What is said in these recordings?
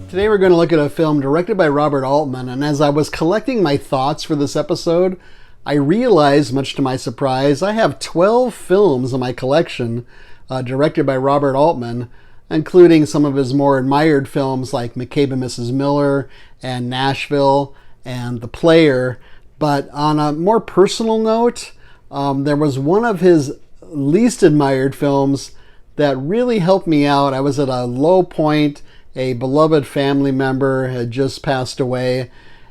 Today we're going to look at a film directed by Robert Altman, and as I was collecting my thoughts for this episode, I realized, much to my surprise, I have 12 films in my collection directed by Robert Altman, including some of his more admired films like McCabe and Mrs. Miller and Nashville and The Player. But on a more personal note, there was one of his least admired films that really helped me out. I was at a low point. A beloved family member had just passed away,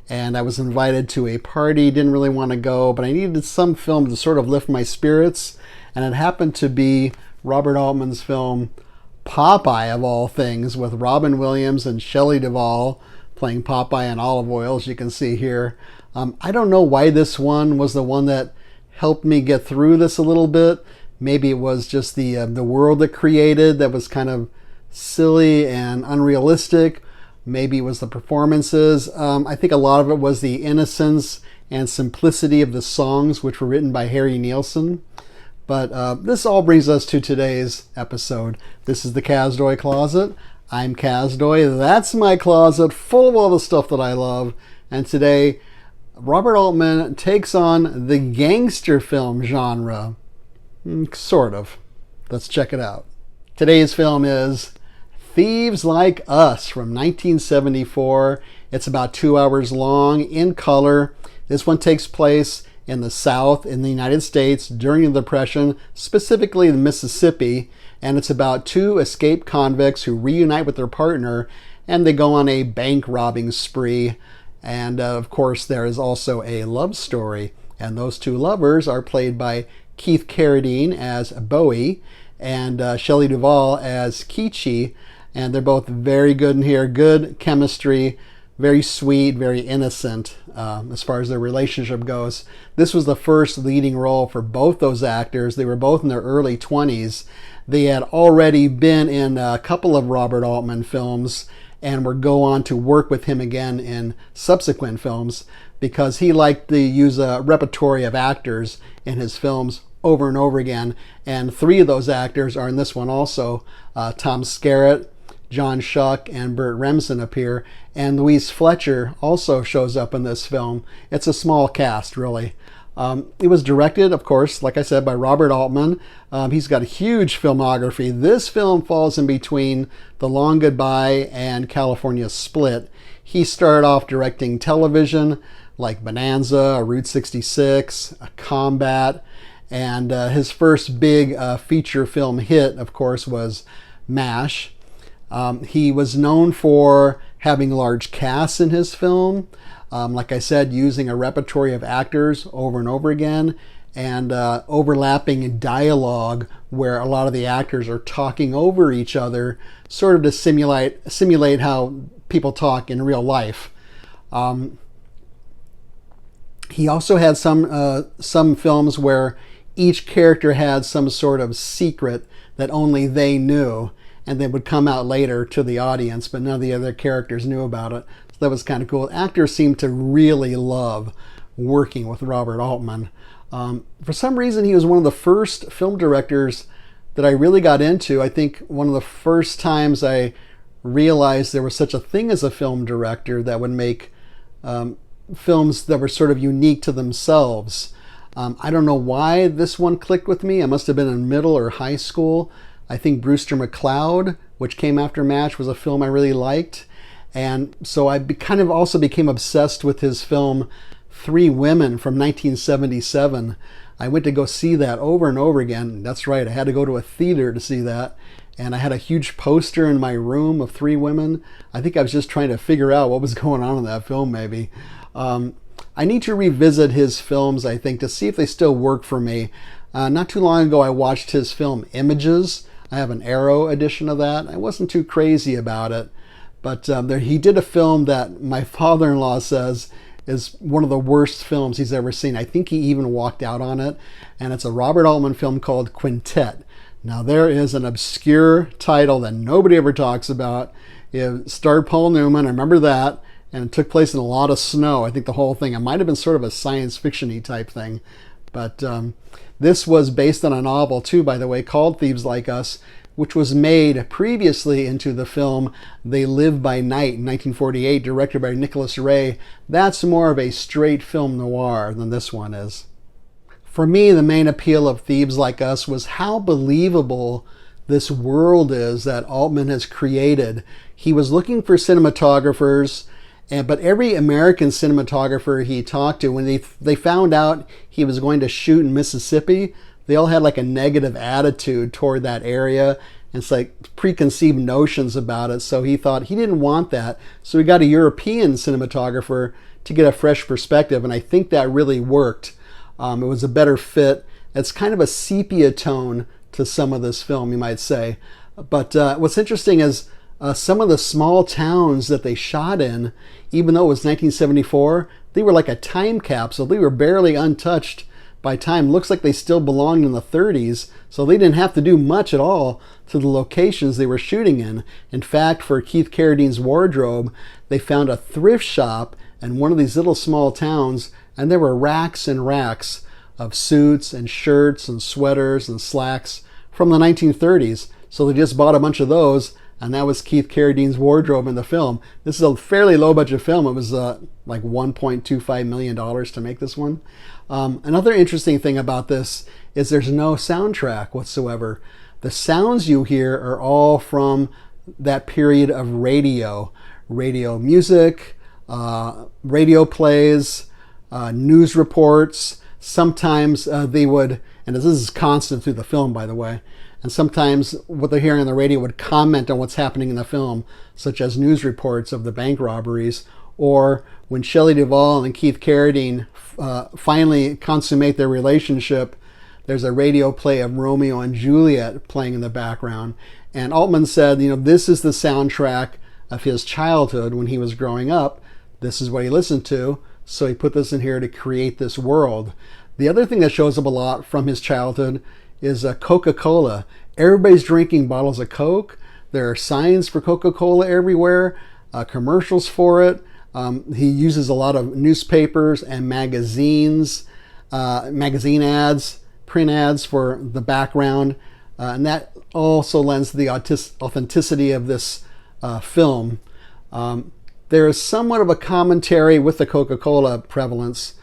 and I was invited to a party. Didn't really want to go, but I needed some film to sort of lift my spirits, and it happened to be Robert Altman's film Popeye, of all things, with Robin Williams and Shelley Duvall playing Popeye in olive oil, as you can see here. I don't know why this one was the one that helped me get through this a little bit. Maybe it was just the world it created that was kind of silly and unrealistic. Maybe it was the performances. I think a lot of it was the innocence and simplicity of the songs, which were written by Harry Nilsson. But this all brings us to today's episode. This is the Kazdoy Closet. I'm Kazdoy. That's my closet full of all the stuff that I love. And today, Robert Altman takes on the gangster film genre. Sort of. Let's check it out. Today's film is Thieves Like Us from 1974. It's about 2 hours long, in color. This one takes place in the South in the United States during the Depression, specifically in Mississippi, and it's about two escaped convicts who reunite with their partner, and they go on a bank robbing spree. And of course, there is also a love story, and those two lovers are played by Keith Carradine as Bowie and Shelley Duvall as Kichi. And they're both very good in here. Good chemistry, very sweet, very innocent as far as their relationship goes. This was the first leading role for both those actors. They were both in their early 20s. They had already been in a couple of Robert Altman films and would go on to work with him again in subsequent films because he liked to use a repertory of actors in his films over and over again. And three of those actors are in this one also. Tom Skerritt, John Schuck, and Burt Remsen appear, and Louise Fletcher also shows up in this film. It's a small cast, really. It was directed, of course, like I said, by Robert Altman. He's got a huge filmography. This film falls in between The Long Goodbye and California Split. He started off directing television, like Bonanza, Route 66, Combat, and his first big feature film hit, of course, was MASH. He was known for having large casts in his film, like I said, using a repertory of actors over and over again, and overlapping dialogue where a lot of the actors are talking over each other, sort of to simulate how people talk in real life. He also had some films where each character had some sort of secret that only they knew, and they would come out later to the audience, but none of the other characters knew about it. So that was kind of cool. Actors seemed to really love working with Robert Altman. For some reason, he was one of the first film directors that I really got into. I think one of the first times I realized there was such a thing as a film director that would make films that were sort of unique to themselves. I don't know why this one clicked with me. I must have been in middle or high school. I think Brewster McCloud, which came after MASH, was a film I really liked. And so I kind of also became obsessed with his film Three Women from 1977. I went to go see that over and over again. That's right, I had to go to a theater to see that. And I had a huge poster in my room of Three Women. I think I was just trying to figure out what was going on in that film, maybe. I need to revisit his films, I think, to see if they still work for me. Not too long ago, I watched his film Images. I have an Arrow edition of that. I wasn't too crazy about it. But he did a film that my father-in-law says is one of the worst films he's ever seen. I think he even walked out on it. And it's a Robert Altman film called Quintet. Now, there is an obscure title that nobody ever talks about. It starred Paul Newman, I remember that. And it took place in a lot of snow. I think the whole thing, it might have been sort of a science fiction-y type thing. But this was based on a novel, too, by the way, called Thieves Like Us. which was made previously into the film They Live by Night in 1948, directed by Nicholas Ray. That's more of a straight film noir than this one is. For me, the main appeal of Thieves Like Us was how believable this world is that Altman has created. He was looking for cinematographers, but every American cinematographer he talked to, when they found out he was going to shoot in Mississippi, they all had like a negative attitude toward that area. And it's like preconceived notions about it. So he thought he didn't want that. So he got a European cinematographer to get a fresh perspective. And I think that really worked. It was a better fit. It's kind of a sepia tone to some of this film, you might say. But what's interesting is some of the small towns that they shot in, even though it was 1974, they were like a time capsule. They were barely untouched by time. Looks like they still belonged in the 30s, so they didn't have to do much at all to the locations they were shooting in. In fact, for Keith Carradine's wardrobe, they found a thrift shop in one of these little small towns, and there were racks and racks of suits and shirts and sweaters and slacks from the 1930s. So they just bought a bunch of those, and that was Keith Carradine's wardrobe in the film. This is a fairly low budget film. It was like $1.25 million to make this one. Another interesting thing about this is there's no soundtrack whatsoever. The sounds you hear are all from that period of radio music, radio plays, news reports. Sometimes they would, and this is constant through the film, by the way, and sometimes what they're hearing on the radio would comment on what's happening in the film, such as news reports of the bank robberies, or when Shelley Duvall and Keith Carradine finally consummate their relationship, there's a radio play of Romeo and Juliet playing in the background. And Altman said, this is the soundtrack of his childhood when he was growing up. This is what he listened to, so he put this in here to create this world. The other thing that shows up a lot from his childhood is Coca-Cola. Everybody's drinking bottles of Coke. There are signs for Coca-Cola everywhere, commercials for it. He uses a lot of newspapers and magazines, magazine ads, print ads for the background. And that also lends to the authenticity of this film. There is somewhat of a commentary with the Coca-Cola prevalence,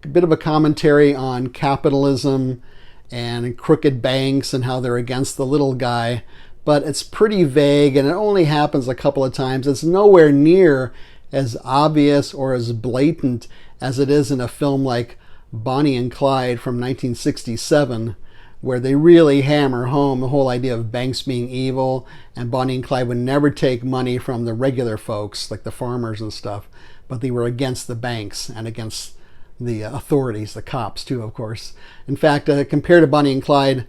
a bit of a commentary on capitalism and crooked banks and how they're against the little guy, but it's pretty vague and it only happens a couple of times. It's nowhere near as obvious or as blatant as it is in a film like Bonnie and Clyde from 1967, where they really hammer home the whole idea of banks being evil, and Bonnie and Clyde would never take money from the regular folks, like the farmers and stuff, but they were against the banks and against the authorities, the cops too, of course. In fact, compared to Bonnie and Clyde,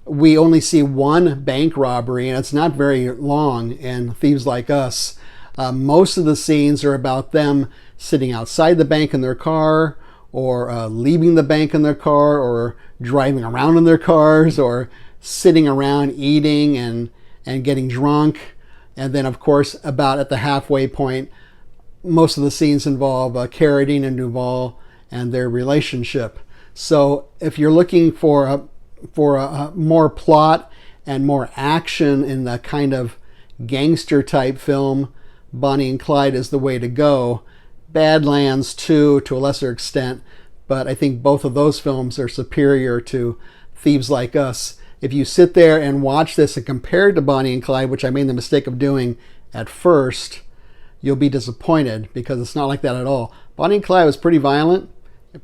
we only see one bank robbery, and it's not very long in Thieves Like Us. Most of the scenes are about them sitting outside the bank in their car, or leaving the bank in their car, or driving around in their cars, or sitting around eating and getting drunk. And then, of course, about at the halfway point, most of the scenes involve Carradine and Duvall and their relationship. So if you're looking for a more plot and more action in the kind of gangster type film, Bonnie and Clyde is the way to go. Badlands too, to a lesser extent, but I think both of those films are superior to Thieves Like Us. If you sit there and watch this and compare it to Bonnie and Clyde, which I made the mistake of doing at first, you'll be disappointed because it's not like that at all. Bonnie and Clyde was pretty violent,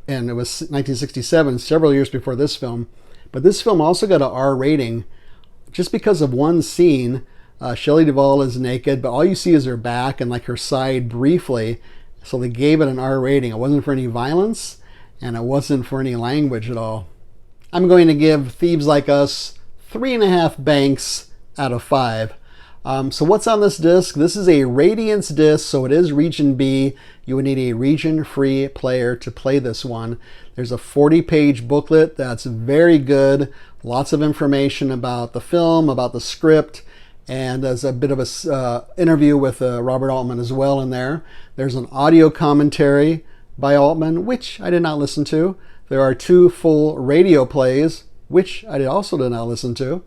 and it was 1967, several years before this film. But this film also got an R rating just because of one scene. Shelley Duvall is naked, but all you see is her back and like her side briefly. So they gave it an R rating. It wasn't for any violence, and it wasn't for any language at all. I'm going to give Thieves Like Us 3.5 banks out of 5. So what's on this disc? This is a Radiance disc, so it is Region B. You would need a region-free player to play this one. There's a 40-page booklet that's very good. Lots of information about the film, about the script, and there's a bit of a interview with Robert Altman as well in there. There's an audio commentary by Altman, which I did not listen to. There are 2 full radio plays, which I also did not listen to.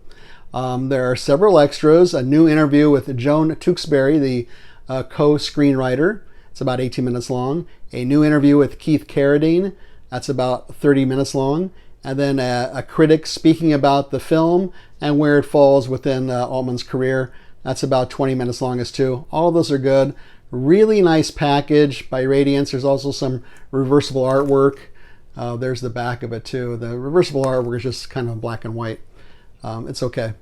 There are several extras. A new interview with Joan Tewksbury, the co-screenwriter. It's about 18 minutes long. A new interview with Keith Carradine. That's about 30 minutes long. And then a critic speaking about the film and where it falls within Altman's career. That's about 20 minutes long as too. All of those are good. Really nice package by Radiance. There's also some reversible artwork. There's the back of it too. The reversible artwork is just kind of black and white. It's okay.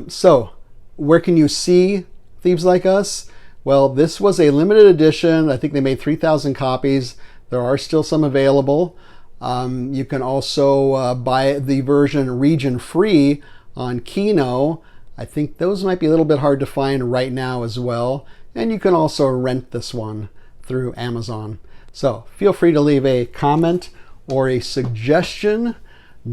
So, where can you see Thieves Like Us? Well, this was a limited edition. I think they made 3,000 copies. There are still some available. You can also buy the version region free on Kino. I think those might be a little bit hard to find right now as well. And you can also rent this one through Amazon. So feel free to leave a comment or a suggestion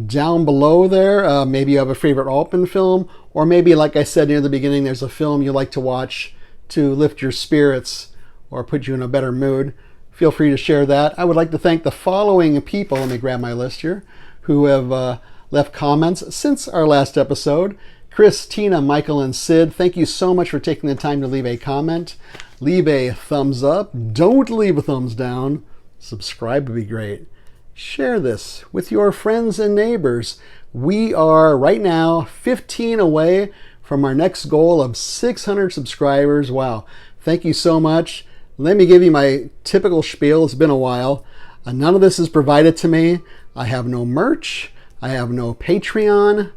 down below there. Maybe you have a favorite Altman film, or maybe, like I said near the beginning, there's a film you like to watch to lift your spirits or put you in a better mood. Feel free to share that. I would like to thank the following people, let me grab my list here, who have left comments since our last episode. Chris, Tina, Michael, and Sid, thank you so much for taking the time to leave a comment. Leave a thumbs up. Don't leave a thumbs down. Subscribe would be great. Share this with your friends and neighbors. We are right now 15 away from our next goal of 600 subscribers. Wow. Thank you so much. Let me give you my typical spiel. It's been a while. None of this is provided to me. I have no merch. I have no Patreon.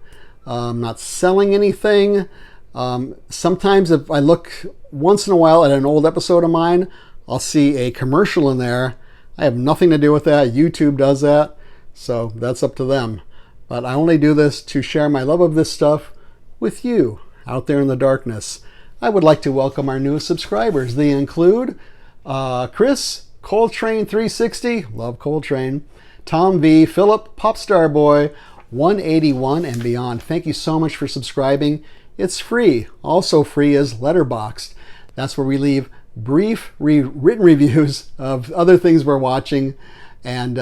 I'm not selling anything. Sometimes if I look once in a while at an old episode of mine, I'll see a commercial in there. I have nothing to do with that. YouTube does that. So that's up to them. But I only do this to share my love of this stuff with you out there in the darkness. I would like to welcome our newest subscribers. They include Chris, Coltrane 360, love Coltrane, Tom V, Philip, Popstar Boy, 181 and beyond. Thank you so much for subscribing. It's free. Also free is Letterboxd. That's where we leave brief written reviews of other things we're watching, and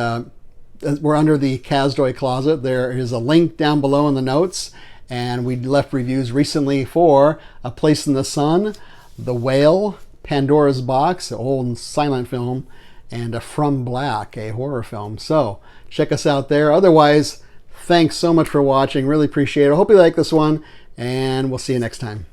we're under the Kazdoy closet. There is a link down below in the notes, and we left reviews recently for A Place in the Sun, The Whale, Pandora's Box, an old silent film, and From Black, a horror film. So check us out there. Otherwise, thanks so much for watching. Really appreciate it. I hope you like this one, and we'll see you next time.